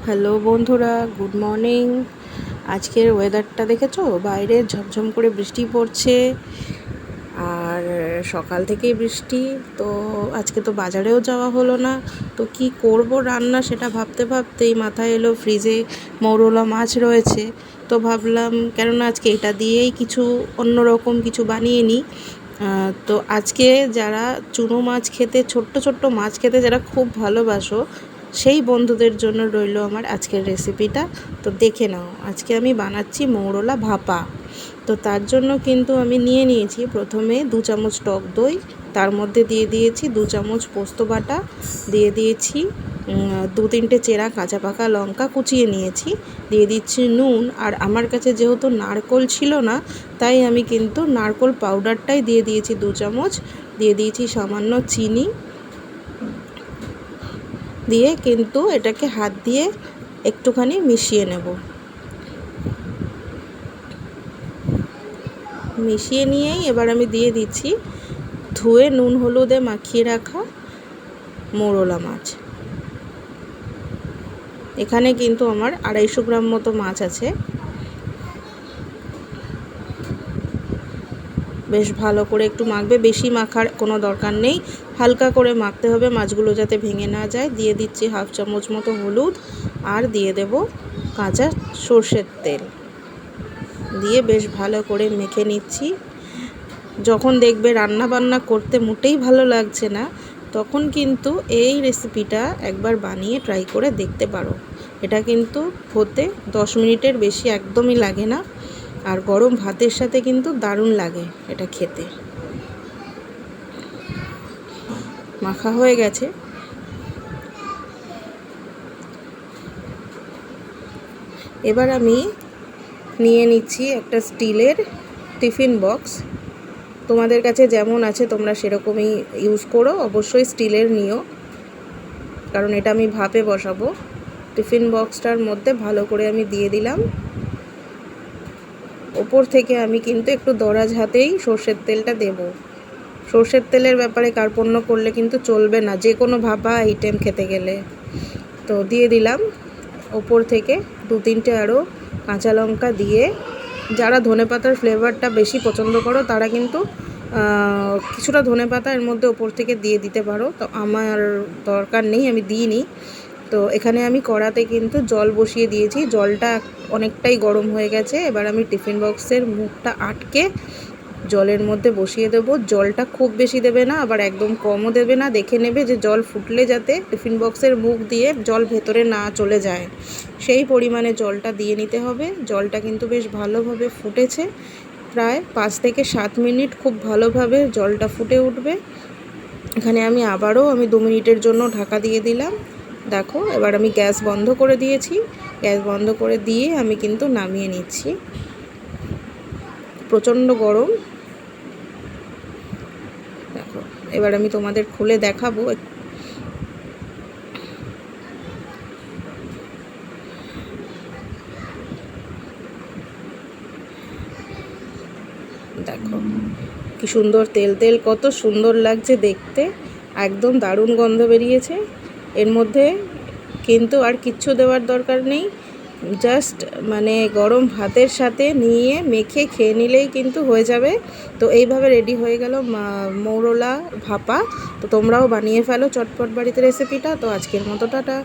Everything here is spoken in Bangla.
হ্যালো বন্ধুরা, গুড মর্নিং। আজকের ওয়েদারটা দেখেছো? বাইরে ঝমঝম করে বৃষ্টি পড়ছে, আর সকাল থেকেই বৃষ্টি। তো আজকে তো বাজারেও যাওয়া হলো না, তো কি করব রান্না সেটা ভাবতে ভাবতেই মাথায় এলো ফ্রিজে মৌরলা মাছ রয়েছে। তো ভাবলাম কেননা আজকে এটা দিয়েই কিছু অন্যরকম কিছু বানিয়ে নিই। তো আজকে যারা চুনো মাছ খেতে, ছোট্ট ছোট্ট মাছ খেতে যারা খুব ভালোবাসো, সেই বন্ধুদের জন্য রইল আমার আজকের রেসিপিটা। তো দেখে নাও, আজকে আমি বানাচ্ছি মৌরলা ভাপা। তো তার জন্য কিন্তু আমি নিয়ে নিয়েছি প্রথমে 2 চামচ টক দই, তার মধ্যে দিয়ে দিয়েছি 2 চামচ পোস্ত বাটা, দিয়ে দিয়েছি 2-3টে চেরা কাঁচা পাকা লঙ্কা কুচিয়ে নিয়েছি, দিয়ে দিচ্ছি নুন। আর আমার কাছে যেহেতু নারকোল ছিল না, তাই আমি কিন্তু নারকোল পাউডারটাই দিয়ে দিয়েছি 2 চামচ, দিয়ে দিয়েছি সামান্য চিনি, দিয়ে কিন্তু এটাকে হাত দিয়ে একটুখানি মিশিয়ে নেব। মিশিয়ে নিয়েই এবার আমি দিয়ে দিচ্ছি ধুয়ে নুন হলুদে মাখিয়ে রাখা মৌরলা মাছ। এখানে কিন্তু আমার 250 গ্রাম মতো মাছ আছে। বেশ ভালো করে একটু মাখবে, বেশি মাখার কোনো দরকার নেই, হালকা করে মাখতে হবে মাছগুলো যাতে ভেঙে না যায়। দিয়ে দিচ্ছি 1/2 চামচ মতো হলুদ, আর দিয়ে দেব কাঁচা সর্ষের তেল, দিয়ে বেশ ভালো করে মেখে নিচ্ছি। যখন দেখবে রান্না বান্না করতে মোটেই ভালো লাগছে না, তখন কিন্তু এই রেসিপিটা একবার বানিয়ে ট্রাই করে দেখতে পারো। এটা কিন্তু হতে 10 মিনিটের বেশি একদমই লাগে না, আর গরম ভাতের সাথে কিন্তু দারুণ লাগে এটা খেতে। মাখা হয়ে গেছে। এবার আমি নিয়ে নিচ্ছি একটা স্টিলের টিফিন বক্স। তোমাদের কাছে যেমন আছে তোমরা সেরকমই ইউজ করো, অবশ্যই স্টিলের নিও, কারণ এটা আমি ভাপে বসাবো। টিফিন বক্সটার মধ্যে ভালো করে আমি দিয়ে দিলাম। ওপর থেকে আমি কিন্তু একটু দরাজ হাতেই সর্ষের তেলটা দেব। সর্ষের তেলের ব্যাপারে কার্পণ্য করলে কিন্তু চলবে না যে কোনো ভাপা আইটেম খেতে গেলে। তো দিয়ে দিলাম ওপর থেকে 2-3টে আরও কাঁচা লঙ্কা দিয়ে। যারা ধনেপাতার ফ্লেভারটা বেশি পছন্দ করো তারা কিন্তু কিছুটা ধনেপাতা এর মধ্যে ওপর থেকে দিয়ে দিতে পারো, তো আমার দরকার নেই, আমি দিইনি। তো এখানে আমি কড়াতে কিন্তু জল বসিয়ে দিয়েছি, জলটা অনেকটাই গরম হয়ে গেছে। এবার আমি টিফিন বক্সের মুখটা আটকে জলের মধ্যে বসিয়ে দেবো। জলটা খুব বেশি দেবে না, আবার একদম কমও দেবে না, দেখে নেবে যে জল ফুটলে যাতে টিফিন বক্সের মুখ দিয়ে জল ভেতরে না চলে যায়, সেই পরিমাণে জলটা দিয়ে নিতে হবে। জলটা কিন্তু বেশ ভালোভাবে ফুটেছে, প্রায় 5 থেকে 7 মিনিট খুব ভালোভাবে জলটা ফুটে উঠবে। এখানে আমি আবারও 2 মিনিটের জন্য ঢাকা দিয়ে দিলাম। দেখো, এবার আমি গ্যাস বন্ধ করে দিয়েছি। গ্যাস বন্ধ করে দিয়ে আমি কিন্তু নামিয়ে নিচ্ছি। প্রচণ্ড গরম। দেখো, এবার আমি তোমাদের খুলে দেখাবো। দেখো কি সুন্দর তেল তেল, কত সুন্দর লাগছে দেখতে, একদম দারুণ গন্ধ বেরিয়েছে। এর মধ্যে কিন্তু আর কিচ্ছু দেওয়ার দরকার নেই, জাস্ট গরম ভাতের সাথে নিয়ে মেখে খেয়ে নিলেই কিন্তু হয়ে যাবে। তো এইভাবে রেডি হয়ে গেল মৌরলা ভাপা। তো তোমরাও বানিয়ে ফেলো চটপট বাড়িতে রেসিপিটা। তো আজকের মতো টাটা।